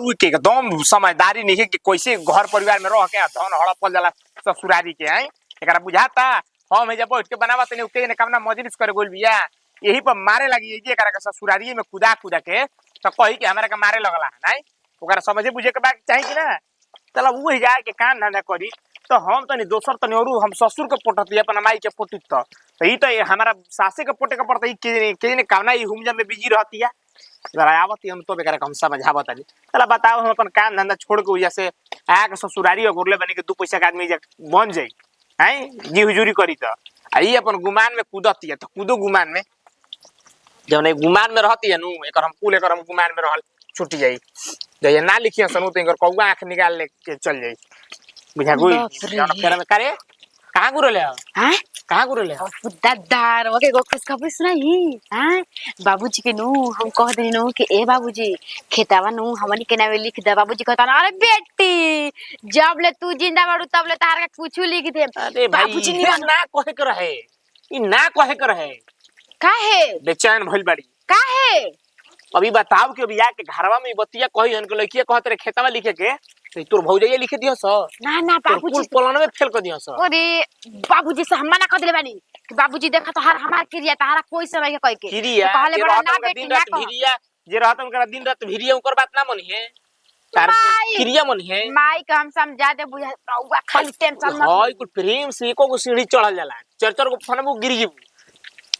मेहरारू के एकदम समझदारी नहीं है कि कैसे घर परिवार में रह के धन हड़पल जाला ससुरारी के हैं एकरा बुझाता हम है जब बैठ के बनावा तने उके ने कामना मजलिस करे बोल बिया यही पर मारे लगी ये एकरा के ससुरारी में कुदा कुदा के तो कही कि हमरा के मारे लगला नहीं ओकरा समझे बुझे के बात चाहिए कि ना चल वो जाए के कान धंधा करी तो हम तनी दोसर तनी और हम ससुर के पोटती अपन माई के पोटी तो ई तो हमारा सासे के पोटे के पड़ता के ने कामना ई हुमजा में बिजी रहती है जरा आवत हम तो बेकार हम समझावत आली चला बताओ हम अपन काम धंधा छोड़ के वजह से आ के ससुरारी और गोरले बने के दू पैसा के आदमी बन जाई हैं जी हुजूरी करी तो ई अपन गुमान में कूदती है तो कूदो गुमान में जब नहीं गुमान में रहती है नु एकर हम कुल एकर हम गुमान में रहल छूट जाई जय ना लिखिए सनु तो एकर कौवा आंख निकाल ले के चल जाई बुझा कोई फेर में करे कहां गुरले हैं कहां गुरले दादार ओके गो खुशखबरी सुनाई हैं बाबूजी के नु हम कह देनी नु कि ए बाबूजी खेतावा नु हमनी के नामे लिख दे बाबूजी कहता अरे बेटी जब ले तू जिंदा बाड़ू तब ले तार के कुछ लिख दे अरे भाई ना कहे के रहे ई ना कहे के रहे काहे बेचैन भइल बाड़ी काहे अभी बताओ कि अभी आके घरवा में बतिया कही हन के लइकिया कहत रे खेतवा लिखे के तो तोर भौजैया लिखे दियो स ना ना बाबूजी कुल पलन में फेल कर दियो स अरे बाबूजी से हम मना कर देले बानी कि बाबूजी देखा तो हर हमार क्रिया तारा कोई समय के कह के क्रिया कहले बड़ा ना बेटी ना कह क्रिया जे रहत उनका दिन रात भिरिया ओकर बात ना मनी है तार क्रिया मनी है माई का हम समझा दे बुझा रहुआ खाली टेंशन मत हाय कुल प्रेम से एको को सीढ़ी चढ़ल जाला चरचर को फनबो गिर जीबू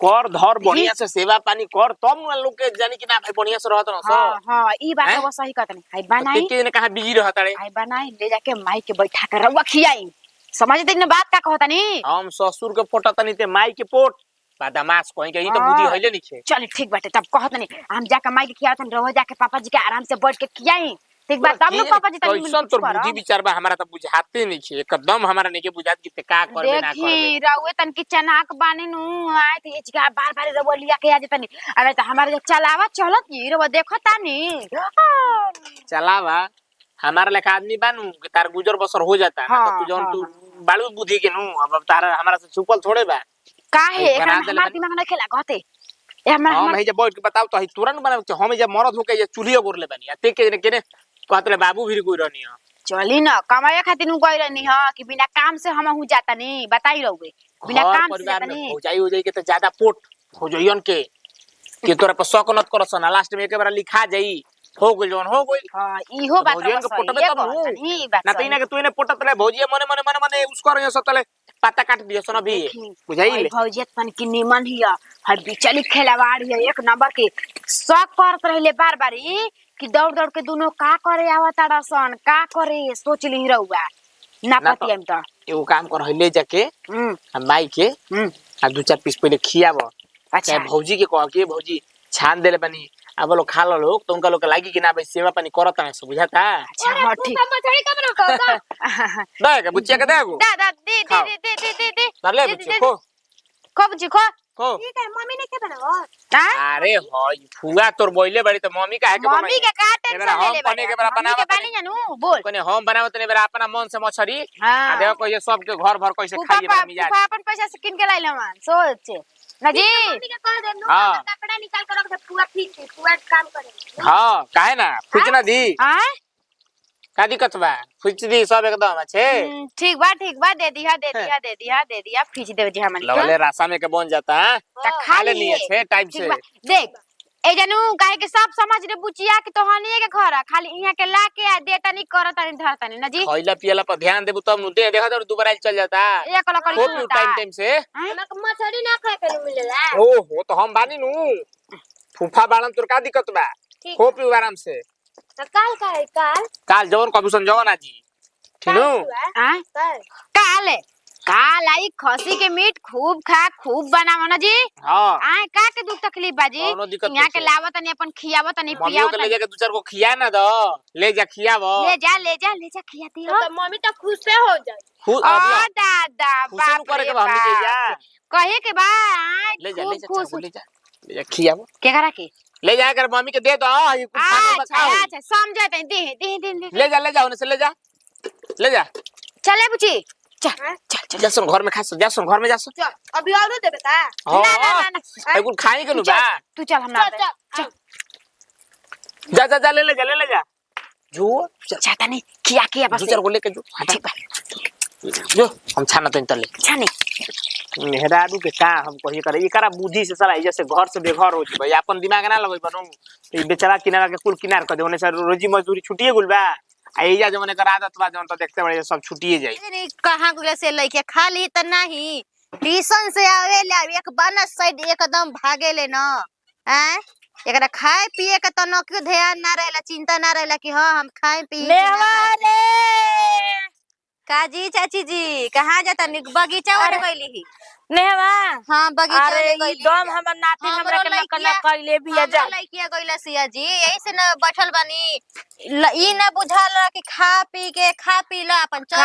कर धर बढ़िया से सेवा पानी कर तब न लोग के जानी कि ना भाई बढ़िया से रहत न स हां ई बात वो सही कहत नहीं हाय बनाई के ने कहा बिजी रहत रे हाय बनाई ले जाके माई के बैठा कर रहुआ खियाई समझते न बात का कहता नहीं हम ससुर के पोटा तनी ते माई के पोट बदमाश कहीं के ई तो बुद्धि हइले निखे चल ठीक बाटे तब कहत नहीं हम जाके माई के खियातन रहो जाके पापा जी के आराम से बैठ के खियाई ठीक बात तब न पापा जी तनी कैसन तोर बुद्धि विचार बा हमरा त बुझाते नहीं छे एकदम हमरा नहीं के बुझात कि ते का करबे ना करबे देखी रहुए तन की चनाक बानी नु आए थे इचका बार-बार रहुआ लिया के आ जतनी अरे त हमारे चलावा चलत जी रहुआ देखता नहीं चलावा हमारा लेखा आदमी बानू कि तार गुजर बसर हो जाता है तो जौन तू बालू बुद्धि के नु अब तारा हमरा से छुपल थोड़े बा काहे एकरा हमार दिमाग न खेला कहते हम है जब बैठ के बताओ तो ही तुरंत बना हम जब मरद होके ये चूल्ही गोरले बनी आते के कहतले बाबू भी कोई रहनी है चली न कमाए खातिर नु गई रहनी हां कि बिना काम से हम हूं जाता नहीं बताई रहुए बिना काम से जाता नहीं हो जाई के तो ज्यादा पोट हो जइयन के तोरा पर शक नत करस ना लास्ट में एक बार लिखा जाई हो गइल जवन हो गइल हां इहो बात भौजियन के पोटबे तब नहीं बात ना तइना के तूने पोटतले भौजिया मने उसको रहियो सतले पत्ता काट दियो सन अभी बुझाई भौजियत मन की निमन हिया हर बिचली खेलावाड़ है एक नंबर के शक करत रहले बार-बार कि दौड़ के दोनों का करे आवता रसन का करे सोच ली रहुआ ना पति हम त एगो काम कर ले जाके हम माई के आ दो चार पीस पहले खियाव अच्छा भौजी के कह के भौजी छान देले बनी अब लोग खा लो लोग तो उनका लोग लागी कि ना भाई सेवा पानी करत है सब बुझाता अच्छा हां ठीक मछली का बना का दे के बुच्चिया के देगो दादा दे ले बुच्ची खो बुच्ची खो ठीक है मम्मी ने क्या बनावा अरे हाय फुआ तोर बोइले बड़ी तो मम्मी काहे के मम्मी के का टेंशन ले ले बने के बड़ा बनावत बानी जानू बोल कोने हम बनावत ने बेरा अपना मन से मछरी आ देखो को ये सब के घर भर कैसे खाइए बड़ा मिजाज पापा अपन पैसा से किन के लाइले मान सोच ना जी मम्मी के कह दे नो कपड़ा निकाल कर रख दे पूरा ठीक है पूरा काम करे हां काहे ना पूछना दी हां का दिक्कत बा फुच दी सब एकदम अच्छे ठीक बा दे दिया फीच दे जी हमन लगले रास्ता में के बन जाता है खा ले लिए छे टाइम से देख ए जानू काहे के सब समझ रे बुचिया के तोहनी के घर खाली इहां के ला के देता नहीं करता नहीं धरता नहीं ना जी खइला पियला पर ध्यान देबू तब नु दे देखा तो दोबारा चल जाता एक ला करी टाइम से हमक मछली ना खाए के मिलेला ओहो तो हम बानी नु फूफा बालन तोर का दिक्कत बा खो पी आराम से तो काल का है काल जवन कभी संजोगा ना जी ठीक हां काल आई खसी के मीट खूब खा खूब बनावो ना जी हां आए का के दुख तकलीफ बाजी यहां के लावत नहीं अपन खियावत नहीं पियावत ले जाके दो चार को खिया ना दो ले जा खियावो ले जा खियाती हो तो मम्मी तो खुश से हो जाए खुश ओ दादा बाप करे के हमनी के जा कहे के बा ले जा खियावो के करा के ले जा कर मम्मी के दे दो ये कुछ खाना बचाओ अच्छा समझते हैं दे ले जा उन्हें से ले जा चले बुची चल जासन घर में खा जासन घर में जासन चल अभी और दे बेटा ना कुछ खाई के नु बा तू चल हम ना जा ले जा जो चाहता नहीं किया किया बस 2-4 गो लेके जो ठीक बा जो हम छाना तो तले छानी मेहरारू के का हम कहिए करे एकरा बुद्धि से साला जैसे घर से बेघर हो भाई अपन दिमाग ना लगई बनू ई बेचारा किनारा के कुल किनार कर दे ओने से रोजी मजदूरी छुटिए गुल बा आ एजा जमने कर आदत बा जवन तो देखते बड़े सब छुटिए जाई नहीं कहाँ गुला से लइके खाली त नहीं ट्यूशन से आवे ले एक बनस साइड एकदम भागे ले न हैं एकरा खाए पिए के त न क्यों ध्यान ना रहेला चिंता ना रहेला कि हां हम खाए पिए नेवाले काजी चाची जी कहाँ जाता बगीचा वाले गईली ही नेवा हां बगीचा अरे वाले ई गईली दम हमर नाती हमरा के नकल कइले बिया जा लइकिया गईला सिया जी यही से न बैठल बानी ई न बुझाल कि खा पी ला अपन चल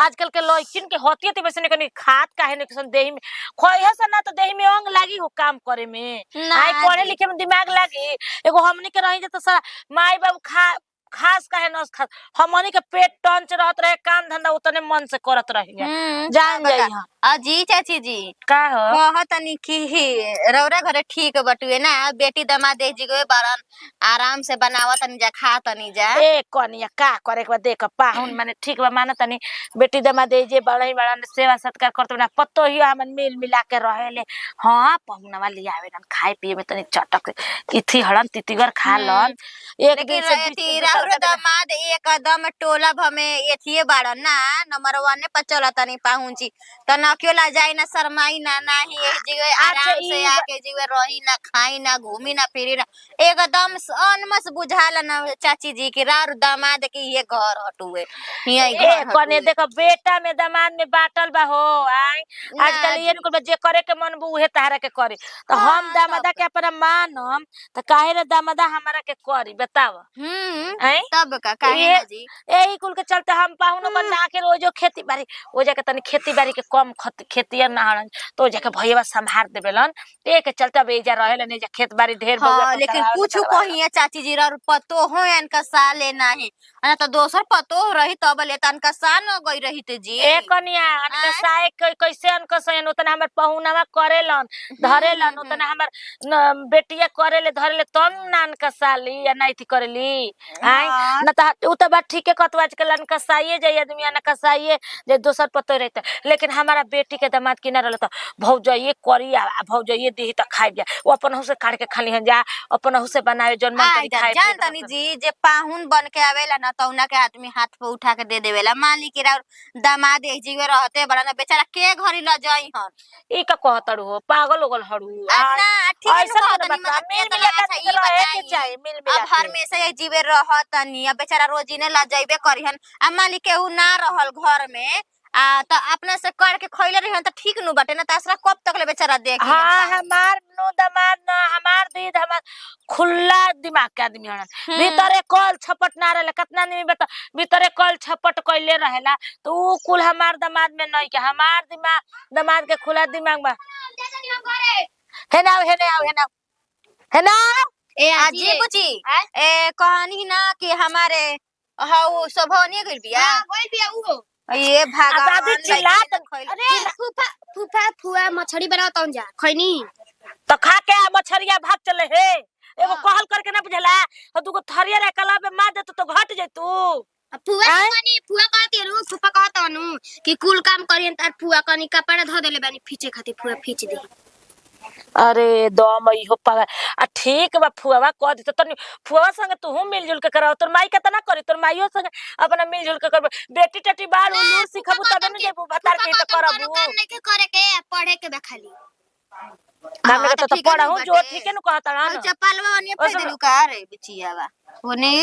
आजकल के लइकिन के होती है वैसे कनी खाद काहे ने सन देही में खोइहे से ना तो देही में अंग लागी हो काम करे में आई पढ़े लिखे में दिमाग लागी एगो हमनी के रही त सारा माई बाबू खास काहे न खास हमनी के पेट टंच रहत रहे काम धंधा उतने मन से करत रही जान जाई अजी चाची जी का हो कहतनी कि रौरा घरे ठीक बटुए ना बेटी दामाद दे जी गए बारन आराम से बनावतनी जा खातनी जा ए कनिया का करे के बा देख पाहुन माने ठीक बा मानतनी बेटी दामाद दे जे बड़ई बड़न सेवा सत्कार करत ना पत्तो ही हमन मिल मिला के रहेले हां पहुनवा ले आवे न खाए पिए में तनी चटक इथी हड़न तितिगर खा लन एक दिन से रौरा दामाद एकदम टोला भमे एथिए बाड़न ना नंबर 1 पे चलतनी पाहुंची त न क्यों ला जाई ना शर्माई ना नाही एक जगह आराम से आके जीवे रही ना खाई ना घूमी ना फिरी ना एकदम अनमस बुझाला ना चाची जी के रार दामाद के ये घर हटुए ए कने देखो बेटा में दामाद में बाटल बा हो आई आजकल ये न जे करे के मन बु उहे तारा के करे तो हम दामादा के अपना मानम त काहे रे दामादा हमरा के करी बताव तब का काहे ना जी एही कुल के चलते हम पाहुन बना के रोजो खेती बाड़ी ओ जाके तनी खेती बाड़ी के कम खेतिया ना हन तो जाके भैया संभार देबेलन एक चलते बेजा रहेला ने जा खेत बाड़ी ढेर बउआ लेकिन कुछ कहिए चाची जी रा पतो हो इनका साले नाही ना तो दोसर पतो रही तब ले तनका सान गई रही ते जी ए कनिया अनका साए कैसे अनका सयन उतना हमर पहुनावा करेलन धरेलन उतना हमर बेटिया करेले धरेले तम नान का साली या नहीं थी करेली आई न त उ त बात ठीक है कतवा आजकल अनका साइए जाय आदमी अनका साइए जे दोसर पतो रहता लेकिन हमारा बेटी के दामाद किना रहल त भौजाइए करी आ भौजाइए देही त खाइ जा वो अपन हुसे काट के खाली जा अपन हुसे बनावे जन मन करी खाए जान तनी जी जे पाहुन बन के आवेला ना तौना के आदमी हाथ पे उठा के दे देवेला मालिक के दामाद एक जीवे रहते बड़ा ना बेचारा के घरी ल जाई हन ई का कहतड़ हो पागल होगल हड़ू ना ठीक है कहतनी मिल मिला के रहे के चाहे मिल मिला अब हर में से जीवे रहतनी अब बेचारा रोजी ने ला जाइबे करिहन आ मालिक के उ ना रहल घर में त अपने से कर के खइले रही त ठीक नु बाटे ना तासरा कब तक ले बेचारा देख हां हमार नो दामाद ना हमार दीद हमार खुला दिमाग के आदमी हन भीतरे कल छपट ना रहले कितना नहीं बता भीतरे कल छपट कइले रहेला तो उ कुल हमार दामाद में नहीं के हमार दिमाग दामाद के खुला दिमाग बा हे ना हे ना ए आजी बुची ए कहानी ना कि हमारे हाउ सभोनी गइल बिया हां गइल बिया उ ये दादी चिल्लात अरे फुफा मछली बनावत जा खैनी तो खा के मछरिया भाग चले हे एगो कहल करके ना बुझला और दुगो थरिया रे कला पे मार दे तो घट जाई तू फुआ कहती है फुफा कहता नु कि कुल काम करियन तार फुआ कनी कपड़ा धो देले बानी फीचे खातिर फुआ फीच दे अरे दम इहो पागा आ ठीक बा फुआवा कह दे तनी फुआवा संग तू मिलजुल के कराओ तोर माई केतना करी तोर माईयो संग अपना मिलजुल के करबो बेटी टटी बाल उलू सिखबू तबे न जेबू बतार के त करबू काम नहीं के करे के पढ़े के बखाली काम के त पढ़ाऊ जो ठीक है न कहता ना चपलवा ओने पे देलु का रे बिचियावा ओने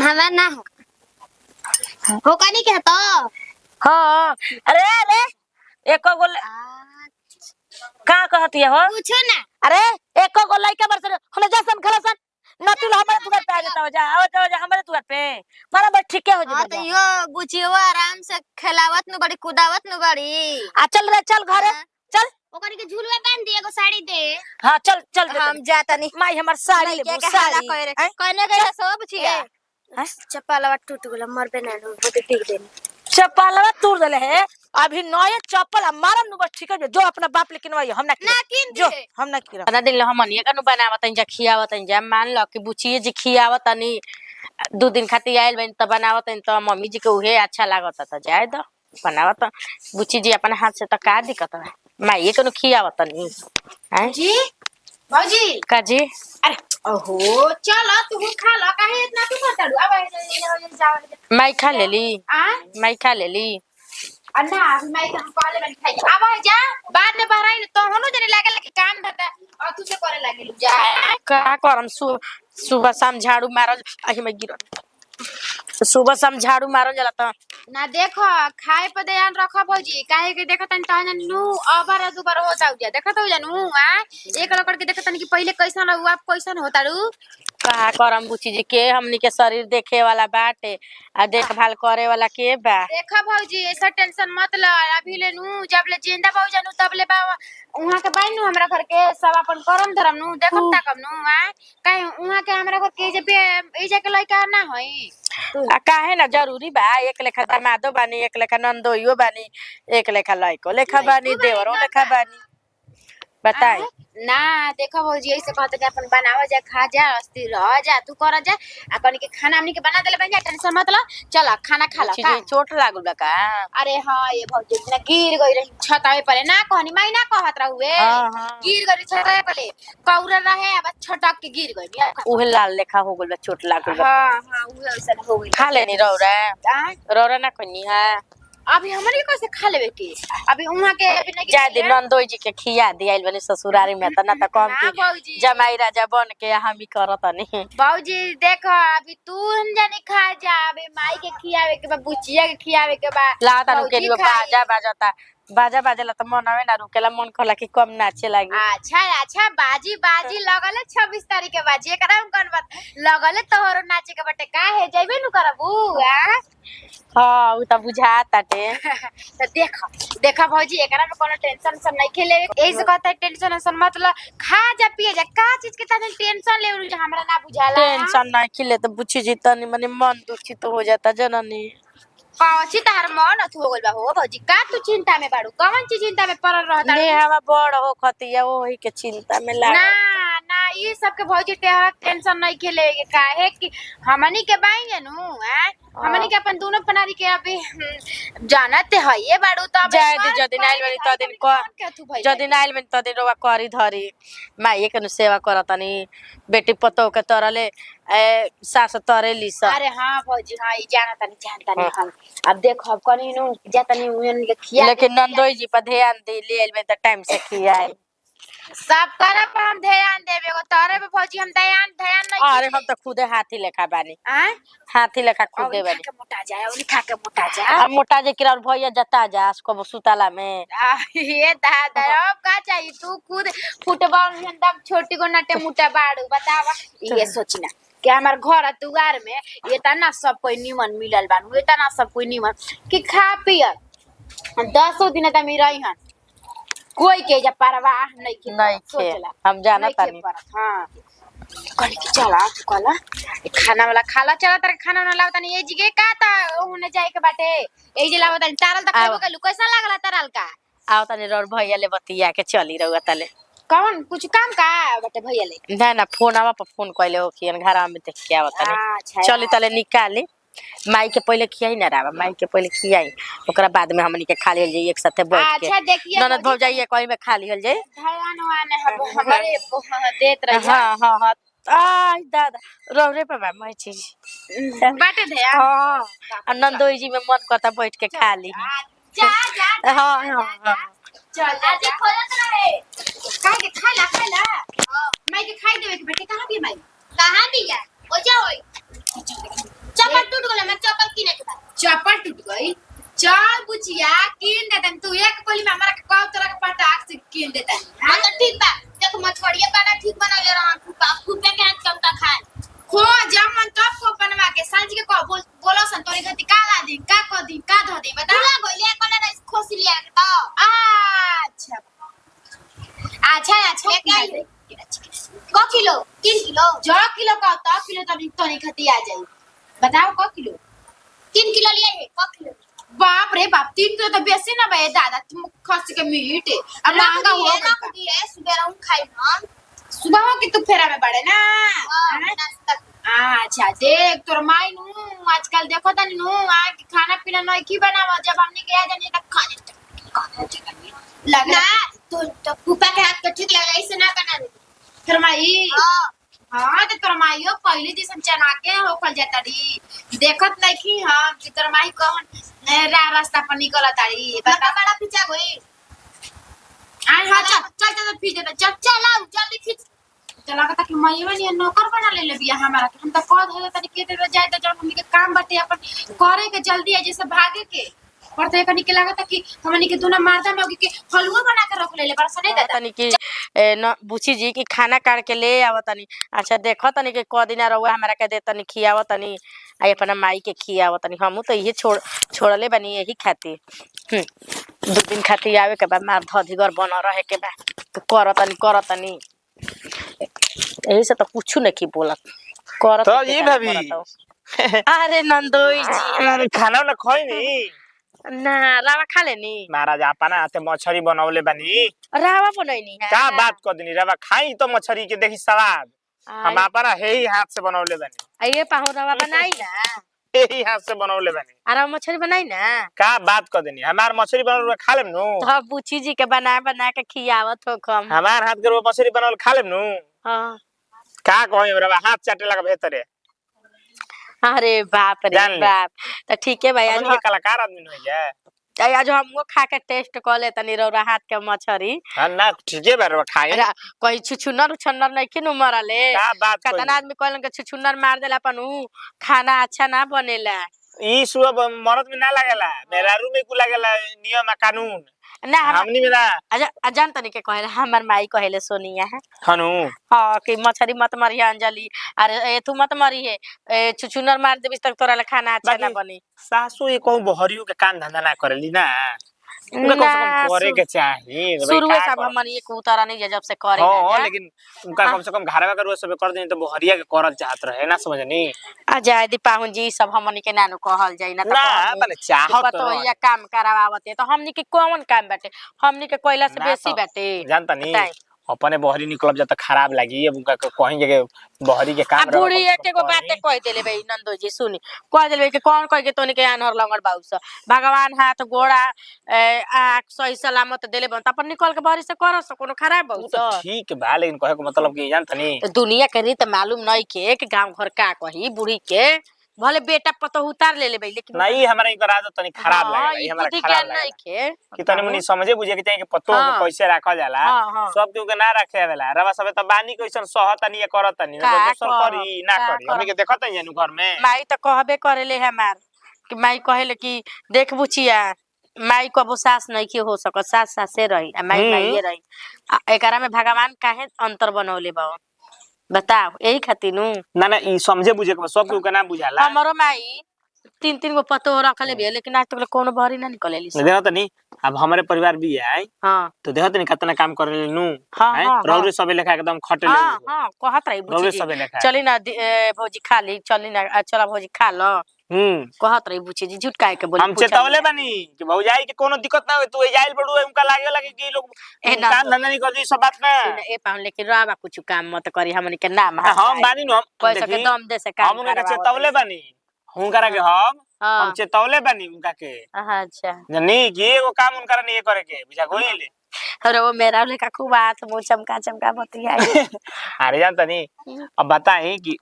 हवा ना हो कनी के तो हां अरे एको गो का कहती है हो पूछो ना अरे एको गो लइका बरस हम जैसन खलसन नतुल हमारे दुआर पे आ जाता जा आओ जा हमारे दुआर पे मारा बस ठीक हो हां तो यो बुचिवा आराम से खेलावत न बड़ी कुदावत न बड़ी आ चल रे चल घरे चल ओकरी के झुलवा बांध दे एगो साड़ी दे हां चल चल हम जाता नहीं माई हमर साड़ी ले साड़ी कहने गइला सब बुचिया चप्पलवा टूट गेल मरबे ना हो दे पीक दे चप्पलवा तोड़ देले है अभी नए चप्पल मारम नु बस ठीक है जो अपना बाप लेकिन वही हम ना ना किन जो दे हम ना किरा बना दिन हम ये कनु बनावत जा खियावत जा मान लो कि बुचिए जी खियावत नी 2 दिन खातिर आइल बन त बनावत त मम्मी जी के उहे अच्छा लागत त जाए दो बनावत बुची जी अपन हाथ से त का दिक्कत है माई कनु खियावत नी हैं जी भौजी का जी अरे ओहो चलो तू खा लो काहे इतना तू करताड़ू अब जाओ माई खा लेली आ माई खा लेली अन्ना अभी मैं हम कॉले में खाई अब जा बाद में बहराई तो होनो जने लागल कि काम धता और तू से करे लागिल जा का करम सुबह शाम झाड़ू मारल आही में गिरल सुबह शाम झाड़ू मारल जाला त ना देखो खाए पे ध्यान रखो भौजी काहे के देखत तन तन नु अबर दुबर होता हो जा देखत हो जानू आ एक लकड़ के देखत तन कि पहले कैसन रहू अब कैसन होताड़ू का करम बुची जी के हमनी के शरीर देखे वाला बाटे आ देखभाल करे वाला के बा देखो भौजी ऐसा टेंशन मत ल अभी ले नु जब ले जिंदा बहु जानू तब ले बा उहा के बाई नु हमरा घर के सब अपन करम धरम नु देखम ता कम नु आ काहे उहा के हमरा घर के जे ए जे के लइका ना होई आ काहे ना जरूरी बा एक लेखा दामादो बानी एक लेखा नंदोइयो बानी एक लेखा लइको लेखा बानी देवरो लेखा बानी बताई ना देखो भौजी ऐसे कहते कि अपन बनावा जा खा जा अस्थिर रह जा तू कर जा आ कनी के खाना हमनी के बना देले बन जा टेंशन मत ल चल खाना खा ला का चीज चोट लागल बा का अरे हां ये भौजी ना गिर गई रही छतावे पर ना कहनी माई ना कहत रहुए हां गिर गई छतावे पर कौरा रहे अब छटक के गिर गई उहे लाल लेखा हो गल बा चोट लागल बा हां हां उ ऐसा हो गई खा लेनी रौरा ना कनी है अभी हमरे कैसे खा लेवे के अभी उहा के अभी नहीं जा दिन नंदोई जी के खिया दियाइल बनी ससुरारी में त ना त कम ना की भौजी जमाई राजा बन के हम ही करत नहीं बाबूजी देखो अभी तू हम जाने खा जा अभी माई के खियावे के बा बुचिया के खियावे के बा ला तनु के भौजी लिए खाई। बाजा बाजता बाजा बाजेला त मनवे ना रुकेला मन खोला कि कम नाचे लागी अच्छा अच्छा बाजी बाजी लगल 26 तारीख के बाजी एकरा में कौन बात लगल तोहरो नाचे के बटे का है जइबे नु करबू आ हां उ त बुझाताटे तो देखो देखो भौजी एकरा में कोनो टेंशन सब नहीं खेले ऐसे कहता है टेंशन मतलब खा जा पिए जा का चीज के तने टेंशन ले जो हमरा ना बुझाला टेंशन ना खिले त बुझी जी तनी मने मन दुखित हो जाता जननी पावची तार मन अथु हो गइल बा हो भौजी का तू चिंता में बाड़ू कौन चीज चिंता में पड़ल रहता ने हवा बड़ हो खतिया ओही के चिंता में लाग ना ना ये सब के भौजी टेंशन नहीं खेले के काहे कि हमनी के बाई जानू हैं हमनी के अपन दोनों पनारी के अभी जानत है ये बाड़ू तो जाय दे जदिन आइल बनी त दिन को जदिन आइल बनी त दिन रोवा करी धरी माई के नु सेवा करतनी बेटी पतो के तरले सास तरेली स अरे हां भौजी हां ये जानता नहीं हम अब देखो अब कनी नु जतनी उन के खिया लेकिन नंदोई जी पर ध्यान दे ले आइल बनी त टाइम से खियाई सब करे पर हम ध्यान देबे को तारे पे भौजी हम ध्यान नहीं अरे हम त खुदे हाथी लेखा बानी हैं हाथी लेखा खुदे अब बानी खा के मोटा जाए और खा के मोटा जा अब मोटा जे किरा भैया जता जा उसको सुताला में ये दादा अब का चाहिए तू खुद फुटबॉल में एकदम छोटी को नटे मुटा बाड़ू बतावा ये सोचना कि हमार घर दुआर में ये तना सब कोई निमन मिलल बानू ये तना सब कोई निमन कि खा पिय 10 दिन त मी रही हन कोई के जा परवाह नहीं के नहीं खे सोचला हम जाना तानी हां कनी के चला तू कला खाना वाला खाला चला तर खाना ना लावता नहीं ये जिगे का ता होने जाए के बाटे ए जे लावता तारल त खाबो के कैसा लागला तारल का आओ तनी रोड भैया ले बतिया के चली रहुआ तले कौन कुछ काम का बाटे भैया ले ना ना फोन आवा पर फोन कइले हो कि घर में देख के आवत नहीं अच्छा चली तले निकाली माई के पहले खियाई ना रावा माई के पहले खियाई ओकरा बाद में हमनी के खा लेल जाई एक साथे बैठ के अच्छा देखिए ननद भौ जाइए कोई में खा लिहल जाई धयान वाने हमारे देत रही हां हां हां आई दादा रौरे पे मैं चीज बाटे धया हां नंदोई जी में मन करता बैठ के खा ली जा जा हां हां चल आज खोलत रहे काहे के खाला माई के खाई देवे के बेटे कहां भी माई कहां बिया ओ जा होई चप्पल टूट गले मैं चप्पल किने के बाद चप्पल टूट गई चल बुचिया किन देतन तू एक कोली में हमरा के कब तरह के पटाक से किन देतन हां तो ठीक बा देख मछड़िया बना ठीक बना ले रहा खूब पे के हाथ चमका खाए खो जमन तब को बनवा के सांझ के को बोलो सन तोरी गति का ला दी का को दी का धो दी बता पूरा गोलिया कोने ना खोसी लिया तो अच्छा अच्छा अच्छा लेके आई को किलो 3 किलो जो किलो का तो किलो तब तो नहीं खती आ जाई बताओ को किलो 3 किलो लिया है को किलो बाप रे बाप 3 किलो तो बेसी ना बे दादा तुम खस्सी के मीट अब महंगा हो गया रख दिए सुबह हम खाई हम सुबह हो कि तू फेरा में बड़े ना अच्छा देख तोर माई नु आजकल देखो तनी नु आ खाना पीना नहीं की बनावा जब हमने गया जाने तक खाने लग ना तो फूफा के हाथ का ठीक लगा इसे ना बना दे फिर माई हाँ तो तोर माई हो पहले जैसे चना के हो फल जाता दी देखत नहीं की हां कि तोर माई कौन रास्ता पर निकल ताड़ी बड़ा बड़ा खींचा गई हां चल चल चल खींच दे चल आओ जल्दी खींच चला का कि माई वाली नौकर बना ले बिया हमारा हम तो कह दे तनी के दे जाए तो जब हमनी के काम बाटे अपन करे के जल्दी है जैसे भागे के पड़ते कनी के लागत कि हमनी के दोना मारदा में के हलवा बना के रख ले बरसा नहीं देता तनी की न बुची जी की खाना काट के ले आवत तनी अच्छा देखो तनी के क दिन रहुआ हमरा के दे तनी खियावत तनी आ अपना माई के खियावत तनी हमहू तो ये छोड़ले बनी यही खाती 2 दिन खाती आवे के बाद मार धधिगर बन रहे के बा तो करतनी यही से तो कुछ नहीं बोलत करत तो ये भाभी अरे नंदोई जी अरे खाना ना खोई नहीं ना रावा खा लेनी महाराज अपना हाथे मछली बनौले बनी रावा बनैनी है का बात कर देनी रवा खाई तो मछली के देखी स्वाद हम अपना ही हाथ से बनौले बनी ये पाहु रावा बनाई ना यही हाथ से बनौले बनी अरे मछली बनाई ना का बात कर देनी हमार मछली बनौले खा लेम नु तो बुची जी के बना के खियावत हो कम हमार हाथ के मछली बनौले खा लेम नु हां का कहि रवा हाथ चाटे लगा बेहतर है अरे बाप रे बाप तो ठीक है भाई आज हम कलाकार आदमी नहीं है आज हमको खा के टेस्ट कर ले तनी रौरा हाथ के मछली हां ना ठीक है बार खाए कोई छुछुनर छन्नर नहीं किनु मरले का बात कतना आदमी कहलन के छुछुनर मार देला पनु खाना अच्छा ना बनेला ई सब मरद में ना लागेला मेहरारू में को लागेला नियम कानून ना हमनी में ना अजान तनी के कहले हमर माई कहले सोनिया है हनु हां कि मछली मत मारी अंजलि अरे तू मत मारी है छुछुनर मार देबी तक तोरा खाना अच्छा ना बनी सासू ये कहूं बहरियो के काम धंधा ना करेली ना उनका कम से कम करे के चाहिए शुरू से सब हमन ये उतारा नहीं जब से करे हां लेकिन उनका कम से कम घर में करो सब कर देनी तो बहरिया के करल चाहत रहे ना समझनी आ जाय दी पाहुन जी सब हमन के नानो कहल जाई ना ना माने चाहत तो ये काम करावत है तो हमनी के कौन काम बाटे हमनी के कोयला से बेसी बाटे जानता नहीं अपने बहरी निकलब जाता खराब लगी अब उनका कहीं जगह बहरी के काम बूढ़ी एक एगो बातें कह देले भाई नंदो जी सुनी कह देले कि कौन कह के तोनी के आनहर लंगड़ बाउस भगवान हाथ गोड़ा आंख सही सलामत देले बन अपन निकल के बहरी से कर कोनो खराब बाउस तो ठीक बा लेकिन कहे को मतलब कि जानतनी दुनिया के रीत मालूम नहीं के कि गांव घर का कही बूढ़ी के भले बेटा पतो उतार ले भाई लेकिन नहीं हमरा ई करा दो तनी खराब लगे हमरा खराब नहीं के कि तनी मुनी समझे बुझे के चाहिए कि पतो के कैसे रखा जाला सब केहू के ना रखे वाला रवा सब त बानी कैसन सहतनी या करतनी ना दोसर करी ना करी हमनी के देखत नहीं घर में माई त कहबे करेले हमार कि माई कहेले कि देख बुचिया माई को अब सास नहीं की हो सकत सास सासे रही माई माई रही एकरा में भगवान काहे अंतर बनौले बा बताओ यही खातिर नु ना ना ई समझे बुझे के सब केहू के ना बुझाला हमरो माई 3 गो पतो रखले भी लेकिन आज तक कोनो बहरी ना निकलेली देखो तनी अब हमारे परिवार भी है हां तो देखो तनी कितना काम करेले नु हां रौरे सबे लेखा एकदम खटेले हां कहत रही रौरे बुची सबे लेखा चली ना भौजी खा ली चली ना चला भौजी खा लो कहत रही बुची जी झूठ काहे के बोली हम चेतावले बानी कि भौजाई के कोनो दिक्कत ना होय तू जाइल बड़ू उनका लागे कि लोग काम धंधा नहीं कर दी सब बात ना ए पाउन लेकिन रावा कुछ काम मत करी हमनी के नाम हम बानी नु हम पैसा के दम दे से काम हम उनका चेतावले बानी हुनकरा के हम चेतावले बानी उनका के अच्छा जनी कि एगो काम उनकरा नहीं करे के बुझा गोइले अरे वो मेरा लेका खूब हाथ मुंह चमका बतियाई अरे जानता नहीं अब बताई कि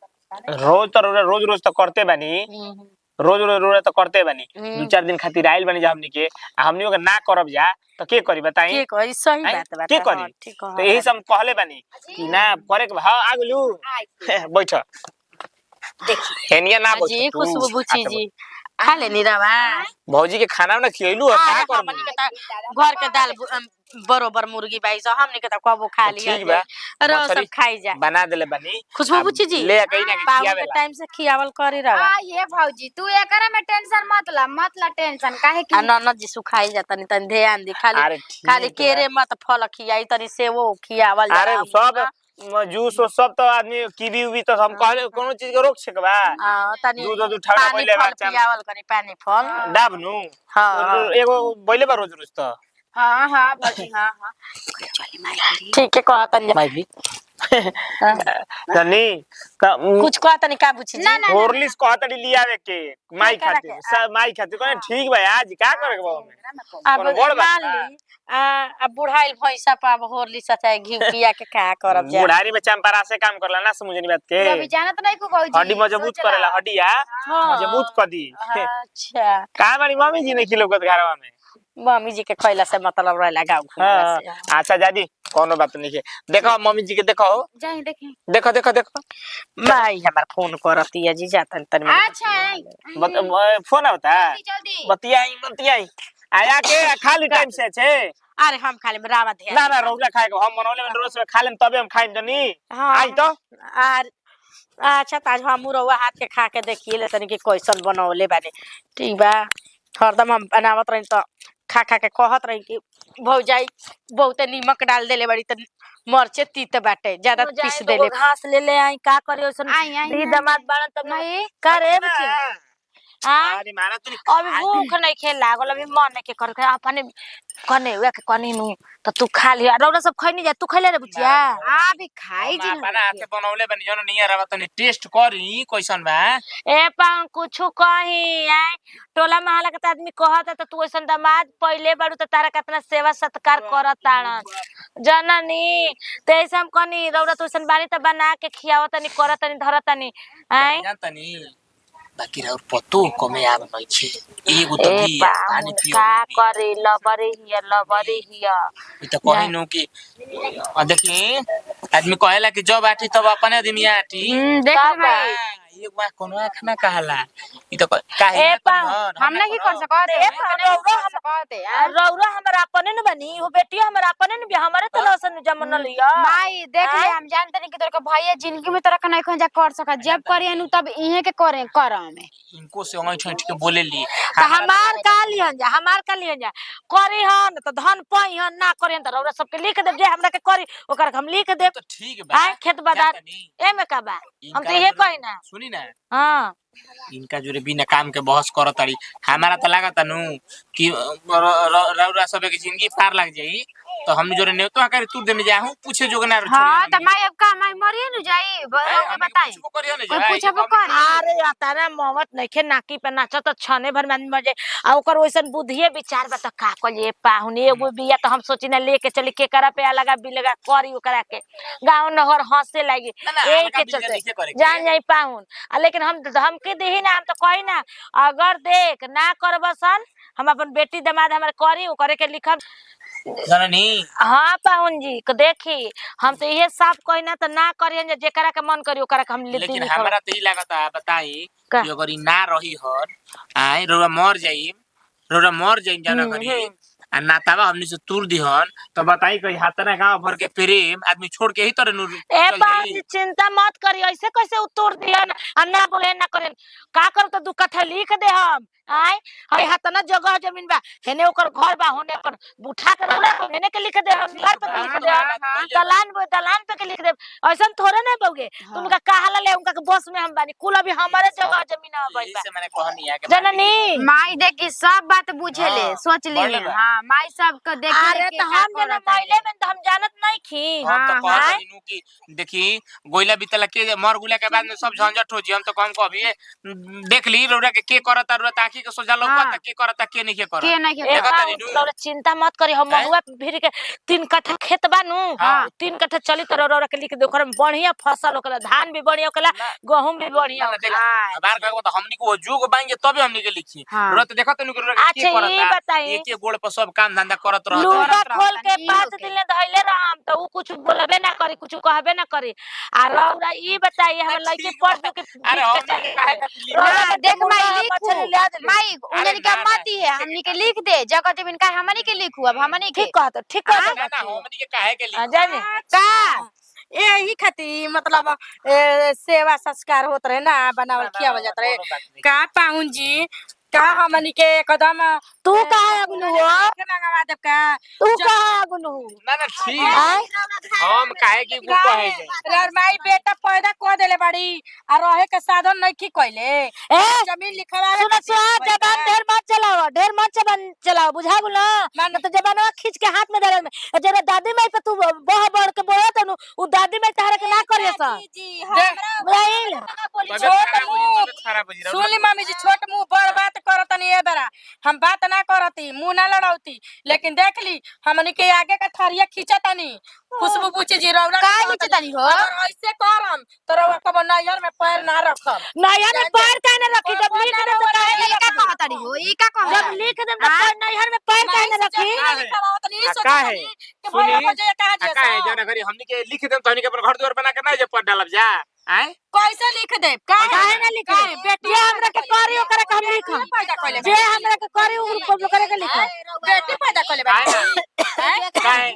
रोज तो करते बानी रोज तो करते बानी 2-4 दिन खातिर आइल बानी जा हमनी के हमनी के ना करब जा तो के करी बताई के करी सही बात बा के करी तो यही सब कहले बानी कि ना करे के हां आ गेलू बैठ देखी हेनिया ना बैठ जी खुशबू बुची जी खा ले निरावा भौजी के खाना ना खियलू का कर हमनी के घर के दाल बरोबर मुर्गी बाई से हमनी के त कबो खा लिया ठीक बा अरे सब खाई जा बना देले बानी खुशबू बुची जी ले कहीं ना खियावेला टाइम से खियावल करी रहा ये भौजी तू एकरा में टेंशन मत ला टेंशन काहे कि ननद जी सुखाई जाता नहीं तनी ध्यान दी खाली केरे मत फल खियाई तनी सेवो खियावल अरे सब जूस वो सब तो आदमी कीवी उवी तो हम कहले कोनो चीज के रोक सकबा तनी दूध उठावना पानी पहिले फल बच्चा पियावल करी पानी फल डाब नु हाँ एगो बोले बा रोज रोज तो हाँ हाँ बाजी हाँ हाँ ठीक है कहा तनी माई भी तनी कुछ कहा तनी का बुझी जी हॉर्लिक्स कहतड़ी लियावे के माई करा खातिर के, सब माई खातिर कहने ठीक बा आज का करे के बा में अब कोनो बड़ बात मान बा। ली अब बुढ़ाइल भैंसा पाब होरली चाहे घी पिया के का करब जा बुढ़ारी में चंपरा से काम करला ना समझनी बात के अभी जानत नहीं को भौजी हड्डी मजबूत करेला हड्डिया मजबूत कर दी अच्छा का बारी मम्मी जी ने खिलो गत घरवा में मम्मी जी के खैला से मतलब रहला गाँव घूमला हाँ, से अच्छा दादी कोनो बात नहीं है देखो मम्मी जी के देखो जाए देखें देखो देखो देखो माई हमार फोन करती है जी जातन तनी अच्छा फोन आवता जल्दी बतियाई आया के खाली टाइम से छे अरे हम खाली में रावा ध्यान ना ना रौला खाए को हम मनौले में रोज में खा लेम तबे हम खाइम जनी हाँ आई तो आर अच्छा ताज हम रउआ हाथ के खा के देखिए ले तनी के कैसन बनौले बानी ठीक बा हरदम हम बनावत रही तो खा खा के कहत रही कि भौजाई बहुते नीमक डाल देले बड़ी त मरचे तीत बाटे ज्यादा पीस देले घास ले ले आई का करे ओसन आई आई दी दमाद बाड़न तब नहीं का रे बच्ची हां अरे मारा तू अभी भूख नहीं खेल लागल अभी मन के कर के अपने कने वे के कने नु त तू खा लिया रौरा सब खैनी जा तू खैले रे बुचिया आ भी खाई जी अपना हाथ बनौले बनी जनो नहीं रहबा तनी टेस्ट करी कैसन बा ए पान कुछ कही आए टोला महला के त आदमी कहत त तू ऐसन दामाद पहिले बाड़ू त तारा कितना सेवा सत्कार करत ताड़न जननी तेसे हम कनी रौरा तू ऐसन बानी त बना के खियावत तनी करत तनी धरत तनी आए जानतनी बाकी और पतो कमे आब नहीं छे एगो तो भी पानी पियो का करे लबरे हिया ई तो कहि नो कि देखी आदमी कहेला कि जब आठी तब अपने आदमी आठी देख भाई एक बार कोनो खाना कहला ई तो काहे ए पा हम नहीं कर सकते ए रौरा हम सकते रौरा हमरा अपने न बनी हो बेटी हमरा अपने न हमारे त लसन जमन लिया माई देख ले हम जानते नहीं कि तोर के भैया जिंदगी में तोरा के नहीं खंजा कर सका जब करिए नु तब इहे के करे करम में इनको से ओंगई ठठ के बोले ली त हमार का लिहन जा करी हन त धन पई हन ना करी हन त रौरा सबके लिख देब जे हमरा के करी ओकर हम लिख देब तो ठीक बा आए खेत बाजार ए में का बा हम तो इहे कही ना सुनी ना हां इनका जोरे बिना काम के बहस करत तारी हमारा त लागत नु कि रौरा सब के जिंदगी पार लग जाई तो हम जोरे ने तो करे तू दे में जाहू पूछे जोग ना हां त माई अब का माई मरिए नु जाई बताई कोई पूछबो कर अरे आता ना मोहब्बत नइखे नाकी पे नाचत त छने भर में मर जाए आ ओकर ओइसन बुद्धिए विचार बा त का कलिए पाहुने एगो बिया त हम सोची ना लेके चली के करा पे लगा बिलगा करी ओकरा के गांव नहर हंसे लागी ए के चलते जान जाई पाहुन लेकिन हम के देही ना हम तो कही ना अगर देख ना करबसन हम अपन बेटी दामाद हमारे करी ओकरे के लिखब जननी हाँ पाहुन जी को देखी हम तो ये साफ कही ना तो ना करियन जेकरा के मन करी ओकरा के हम लेकिन हमरा तो ई लागता बताई कि अगर ई ना रही हर आए रोरा मर जाई जाना करी आ नातावा हमनी से दूर दिहन तो बताई कहीं हाथना गांव भर के प्रेम आदमी छोड़ के ही तरह नूर ए पाहुन चिंता मत करी ऐसे कैसे उतोड़ दिहन हम ना बोले ना करेन का कर तो दू कथा लिख दे हम आए हई हाथना जगह जमीन बा हेने ओकर घर बा होने पर उठा के रोला हेने के लिख दे हम घर पे लिख दे दलान पे के लिख दे ऐसन थोड़े ना बोगे तुमका कहाला ले उनका के बस में हम बानी कुल अभी हमारे जगह जमीन में बा से मैंने कहनी है कि जननी माई देखी सब बात बुझे ले सोच ली हां माई सब के देख अरे तो हम जना महिले में तो हम जानत नहीं खी हम तो कहत दिनु कि देखी गोइला बितला के मर गुला के बाद में सब झंझट हो जी हम तो कम को अभी देख ली रोरा के करता रोता आखी के सोचा लौकता के करता के नहीं के करता के नहीं के तोरा चिंता मत करी हम महुआ फिर के 3 कट्ठा खेत बानू 3 कट्ठा चली तो रोरा के लिख दे ओकर में बढ़िया फसल ओकला धान भी बढ़िया ओकला गहूम भी बढ़िया बार कहबो तो हमनी को जुग बांगे तबे हमनी के लिखी रोरा तो देखत नु रोरा के अच्छा ये बताई एक गोड़ पर सब काम धंधा करत रहत लूगा खोल के 5 दिन ले धइले रहम तो ऊ कुछ बोलबे ना करी कुछ कहबे ना करी आ रौरा ई बताई हम लइके पढ़ के अरे हम काहे हां देख माई उन्हें क्या माती है हमनी के लिख दे जगह जमीन का हमनी के लिखू अब हमनी के ठीक कहत ना हमनी के काहे के लिखी जाने का यही खाती मतलब सेवा संस्कार होत रहे ना बनावल खियावल जात रहे का पाहुन जी का हमनी के एकदम तू कहाँ अगुलू हो के मंगवा देब का तू कहाँ अगुलू ना ना ठीक हम काहे की वो कहे जे यार माई बेटा पैदा कर देले बाड़ी आ रहे के साधन नहीं की कइले ए जमीन लिखवा सुनो सुनो जबान ढेर मत चलाओ बुझा गुलो ना तो जबानवा खींच के हाथ में धरे में जरा दादी माई पे तू बह बढ़ के बोला तनु उ दादी माई तहरा के ना करिए सा जी बुझाइल सुनली मम्मी जी छोट मुंह बड़ बात करतनी ए बेरा हम बात ना करती मुंह ना लड़ौती लेकिन देख ली हमनी के आगे का थरिया खींचतनी खुशबू पूछी जी रौरा का खींचतनी हो अगर ऐसे करम तो रौरा कब नैयर में पैर ना रखब नैहर में पैर काहे ना रखी जब लिख दे तो काहे ई का कहतारी हो ई का कह जब लिख दे तो नैहर में पैर काहे ना रखी का है सुनी का है जौन घरी हमनी के लिख देम तहनी के अपन घर द्वार बना के ना जे पर डालब जा आए कैसे लिख दे काहे ना लिखे जे हमरा के करी ओकरा के हम लिखम पैदा कइले जे हमरा के करी ओकरा के लिखम बेटी पैदा कइले बा काहे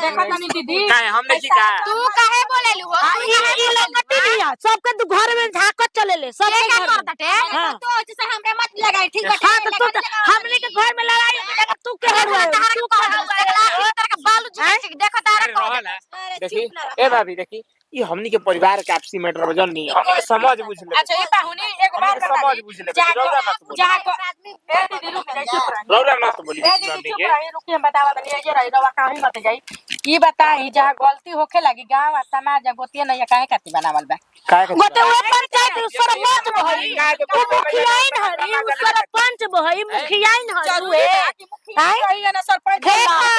देखा तनी दीदी काहे हमने की का तू काहे बोलेलु हो ई लगती दिया सबके तू घर में झाकत चले ले सब ये का घर में। करताटे हाँ। तो जैसे हमरे मत लगाई ठीक बा हाँ तो तू हमने के घर में लड़ाई होती है तू के हरवा तू का बालू जी देखो तारा अरे रहल है देखी ए भाभी देखी ये हमनी के परिवार के आपसी मैटर बजन नहीं हमनी समझ बुझ ले अच्छा ये पाहुनी एक बार बता समझ दी बुझ ले जा रौरा मत बोली जा ए दीदी रुक जा चुप रह रौरा मत बोली ए दीदी चुप रह रुक हम बतावा तनी ये रही रवा काहे मत जाई ई बताई जहां गलती होखे लगी गांव आ समाज गोतिया नहीं काहे खाती बनावल बा काहे के गोटे वो पंचायत सरपंच बहई वो मुखियाइन हरी उ सरपंच बहई मुखियाइन हरी आई ना सरपंच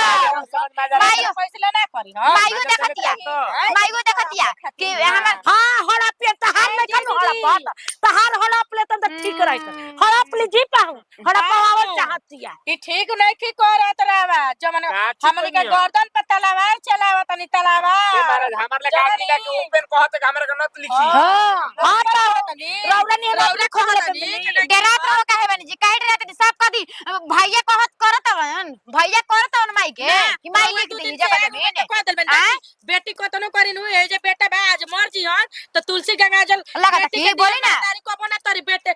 माइयो फैसला ना करी हां माइयो देखतिया कि हमर हां हड़प पे तहार में कन हड़प तहार हड़प ले त ठीक रहत हड़प ली जी पाहु हड़प पावल चाहतिया ई ठीक नहीं की करत रहवा जमन हमनी के गर्दन पे तलावा चलावा तनी तलावा ए महाराज हमार ले का दिला के ओपन कहत के हमरा के नत लिखी हां हां तनी रौरा ने रौरा खोल डरात रहो काहे बनी जी काहे डरात दी सब कदी भैया कहत करत हवन भैया करत हवन माई के कि माई लिख दी जब जमीन बेटी को तनो करिनु ए जे बेटा बा आज मर जी हन तो तुलसी गंगाजल लगा के बोली ना तारी को बना तारी बेटे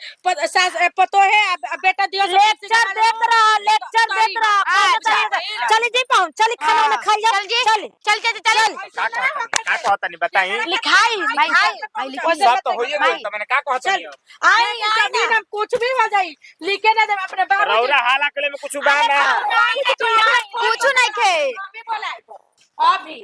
पतो है बेटा दियो लेक्चर देत रहा चली जी पाहु चली खाना में खाई जा चल का कहत नहीं बताई लिखाई माई लिख सब तो होइए गइल त मैंने का कहत नहीं आई जमीन हम कुछ भी हो जाई लिखे ना दे अपने बाबू रौरा हाला के में कुछ बा ना कुछ नहीं खे अभी बोला अभी